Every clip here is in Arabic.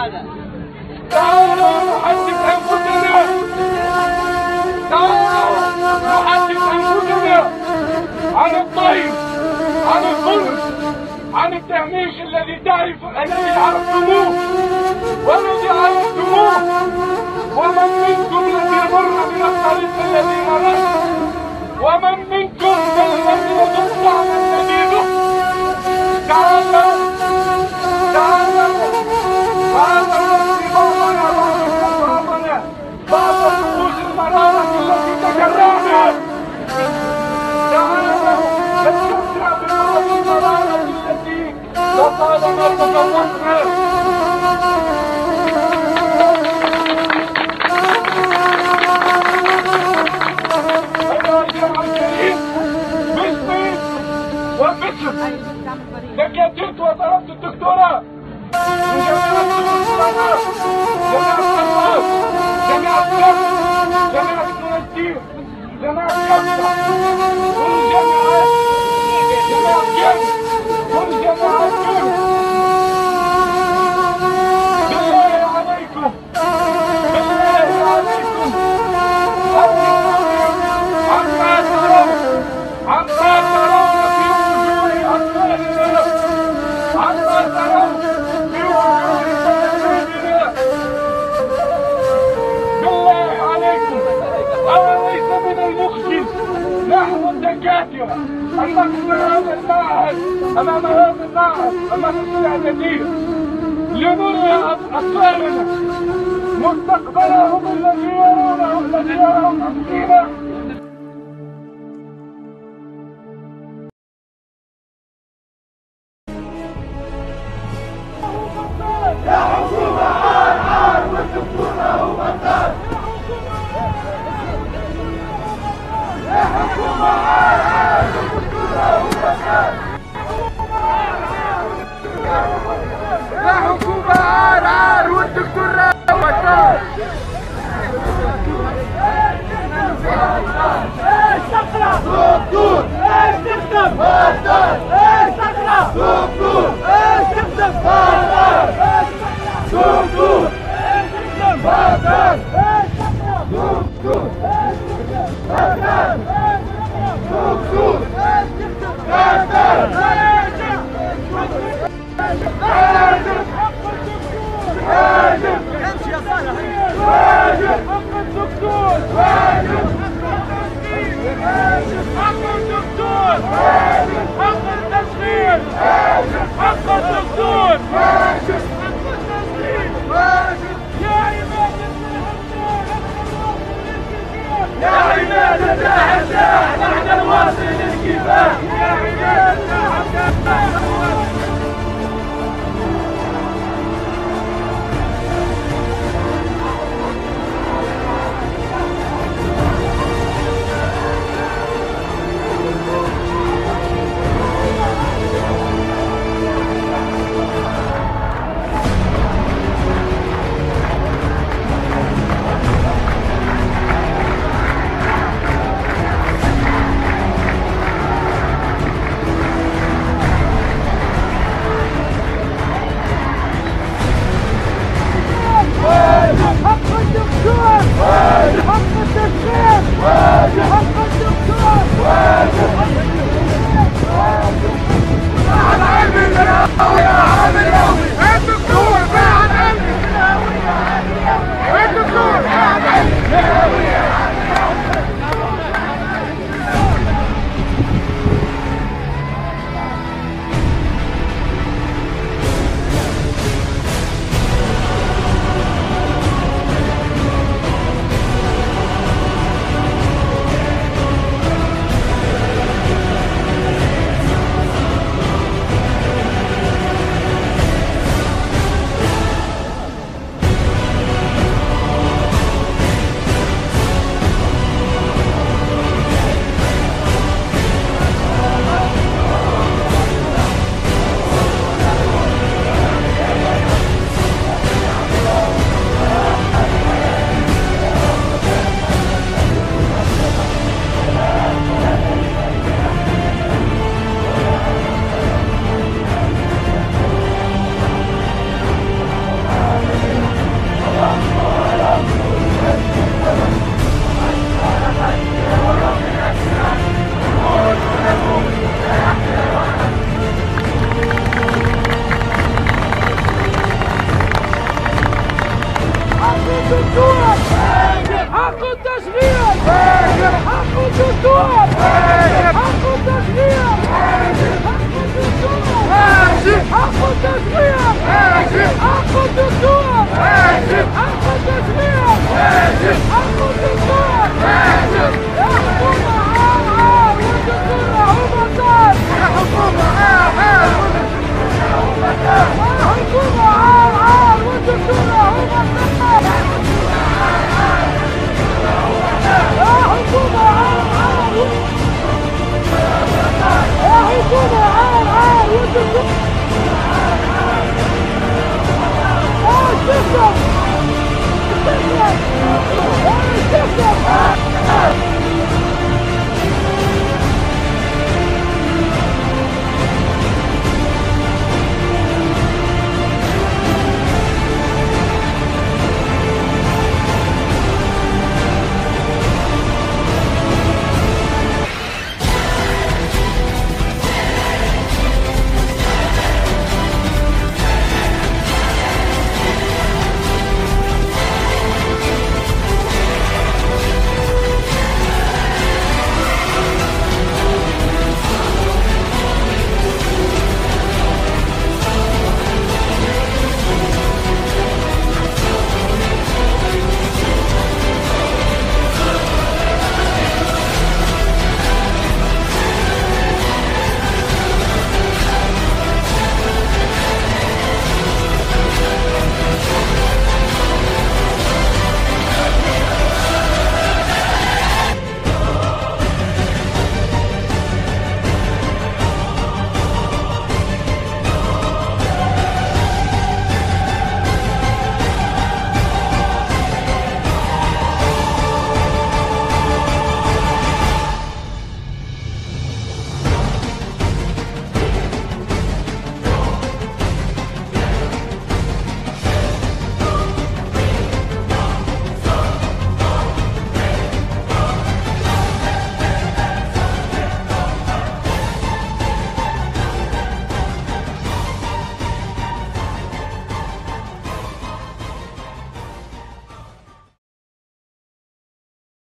تعالوا نحدث أنفسنا، تعالوا نحدث أنفسنا عن الطيب، عن الظلم، عن التهميش الذي عرفتموه والذي عرفتموه. ومن منكم الذي مر من الطريق الذي مرت، ومن منكم الذي يذوق طعم الذي ذقت. تعالوا تعالوا نسقي بعضنا بعض رؤوس المرارة التي تجرعنا. تعالوا نستمتع ببعض المرارة التي لطالما تفوقنا. دكاترة وطلبت الدكتوراه من جامعة الدكتوراه، جامعة الطب، جامعة المنستير، جامعة كفة، كل جامعات، جامعة كفة، كل جامعات كفة. بالله عليكم، بالله عليكم، عما ترون في وجوه أطفالنا، عما ترون في وجوه شبابنا. بالله عليكم، أوليس من المخجل نحن الدكاترة أن نقف أمام هذا المعهد أمام الاستعدادية لنري أطفالنا مستقبلهم الذي يرونه فينا. يا حكومة عار عار والدكتور هو بطال. يا حكومة عار عار والدكتور هو بطال. يا حكومة عار عار والدكتور هو بطال. ايش تقرا؟ دكتور. ايش تكتب؟ بطال. ايش تقرا؟ دكتور. ايش تكتب؟ بطال. دكتور. ايش تكتب؟ بطال. ايش تقرا؟ دكتور. ايش تكتب؟ بطال. دكتور. ايش تكتب؟ بطال. واجب. واجب. امشي يا صالح. واجب. حق الدكتور. واجب. حق الدكتور. واجب. حق التشغيل. واجب. حق الدكتور. واجب. حق التشغيل. واجب. يا عماد يا عماد الداحساح نحن نواصل الكفاح. يا عماد الداحساح.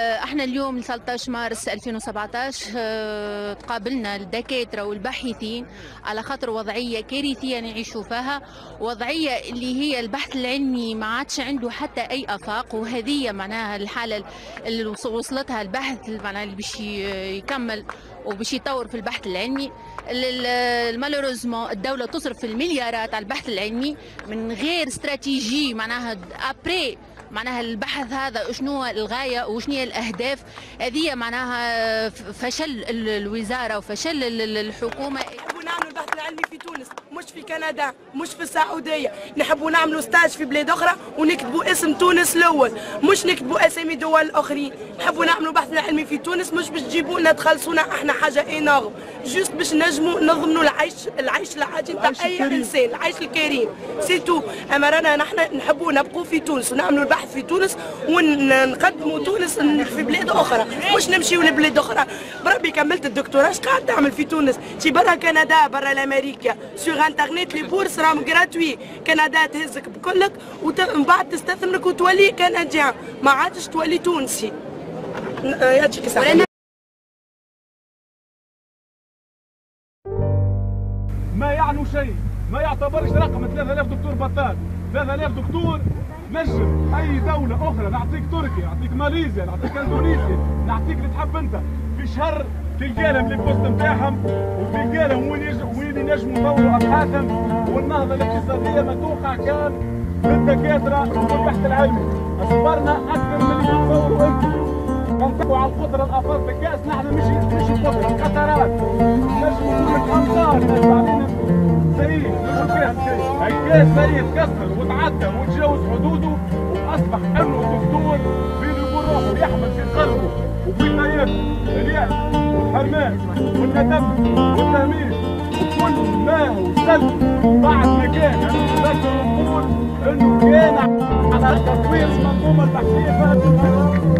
احنا اليوم 13 مارس 2017 تقابلنا الدكاترة والباحثين على خاطر وضعية كارثية نعيشوا فيها، وضعية اللي هي البحث العلمي ما عادش عنده حتى أي آفاق، وهذه معناها الحالة اللي وصلتها البحث معناها اللي باش يكمل وباش يطور في البحث العلمي. مالوريزمون الدولة تصرف المليارات على البحث العلمي من غير استراتيجي معناها ابري معناها البحث هذا شنو الغايه وشنو هي الاهداف. هذه معناها فشل الوزاره وفشل الحكومه. نحبوا نعملوا البحث العلمي في تونس، مش في كندا، مش في السعوديه، نحبوا نعملوا ستاج في بلاد اخرى ونكتبوا اسم تونس الاول، مش نكتبوا اسامي دول اخرين. نحبوا نعملوا البحث العلمي في تونس مش باش تجيبوا لنا تخلصونا احنا حاجه اينورم، جوست باش نجموا نضمنوا العيش العادي نتاع اي انسان، العيش الكريم سي تو. اما رانا نحن نحبوا نبقوا في تونس ونعملوا البحث في تونس ونقدموا تونس في بلاد اخرى، مش نمشيو لبلاد اخرى. بربي كملت الدكتوراه اش قاعد تعمل في تونس؟ شي برا كندا برا الامريكا سوغ انترنت لي بورس راهم غراتوي، كندا تهزك بكلك ومن بعد تستثمرك وتولي كنديان، ما عادش تولي تونسي. يعطيك الصحة. ما يعنوا شيء، ما يعتبرش رقم 3000 دكتور بطال. 3000 دكتور نجم اي دوله اخرى، نعطيك تركيا، نعطيك ماليزيا، نعطيك اندونيسيا، نعطيك اللي تحب انت، في شهر تلقى لهم لي بوست نتاعهم وتلقى لهم وين ينجموا يطوروا ابحاثهم، والنهضه الاقتصاديه ما توقع كان بالدكاتره والبحث العلمي. اصبرنا اكثر من اللي تتصوروا انتم. كنطبقوا على القطر الافاق بالكاس، نحن مش قطر قطرات، نجموا نقول امطار نجم علينا سيء. شوف فيها الكاس سيء تكسر وتعدى وتجاوز حدوده، واصبح انه دكتور بينه وبين روحه يحمل في قلبه وفي نيته اليأس والحرمان والندم والتهميش وكل ما هو سلبي. بعد ما كان نقدر نقول انه كان على تطوير المنظومه البحثيه في هذا البلد.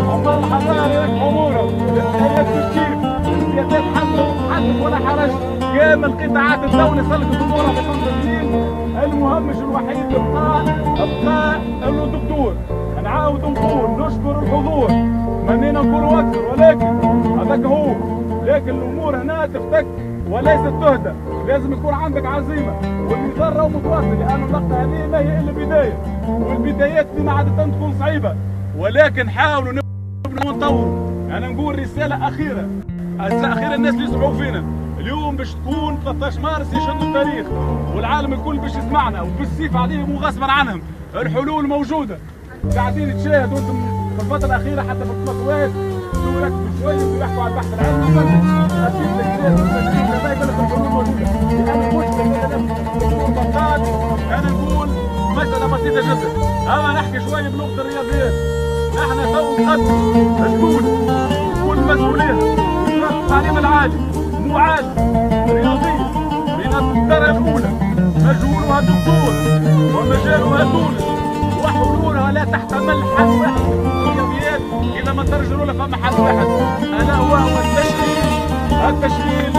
عمر الحضاري لك اموره، الحياه كيف السياسات حسب ولا حرج. كامل قطاعات الدوله سلكت امورها بتنظيم. المهمش الوحيد ابقى انه دكتور. نعاود نقول نشكر الحضور، منينا نقولوا اكثر ولكن هذاك هو. لكن الامور هنا تفتك وليست تهدى، لازم يكون عندك عزيمه والنضال راهو متواصل، لان اللقطه هذه ما هي الا بدايه، والبدايات ديما عاده تكون صعيبه، ولكن حاولوا نبنوا ونطوروا. انا نقول رساله اخيره الناس اللي يسمعوا فينا اليوم باش تكون 13 مارس يشهدوا التاريخ، والعالم الكل باش يسمعنا وبالسيف عليهم وغصبا عنهم. الحلول موجوده، قاعدين تشاهدوا انتم في الفتره الاخيره حتى في القنوات يركزوا شويه ويحكوا على البحث العلمي. اكيد الكتاب كذلك الحلول موجوده. انا انا نقول مساله بسيطه جدا، اما نحكي شويه بلغه الرياضيات. نحن تو نقدم الجهود كل مسؤوليها وزاره التعليم العالي معادله رياضيه من الدرجه الاولى، مجهولها الدكتور ومجالها تونس، وحلولها لا تحتمل حل واحد. الرياضيات اذا ما ترجعوا لها فما حل واحد، الا هو التشغيل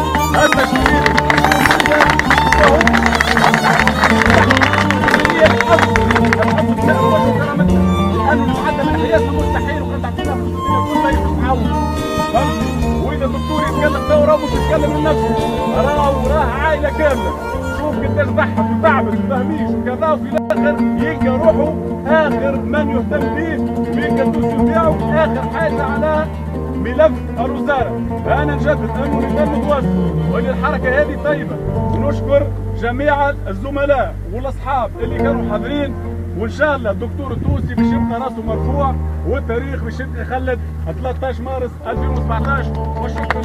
لأن المعدل الحياة مستحيل، وكان تعطينا فلوس كلها يخش معاون. وإذا الدكتور يتكلم تو راه مش يتكلم من نفسه، راه عائلة كاملة. شوف قداش ضحك وتعبت وفهميش وكذا، وفي الآخر يلقى روحه آخر من يهتم به، ويلقى الدوسي نتاعو آخر حاجة على ملف الوزارة. أنا نجدد أنه لازم نتواصلوا وأن الحركة هذه طيبة، ونشكر جميع الزملاء والأصحاب اللي كانوا حاضرين. وان شاء الله الدكتور التونسي باش يبقى راسه مرفوع، والتاريخ باش يبقى يخلد 13 مارس 2017. وشكرا.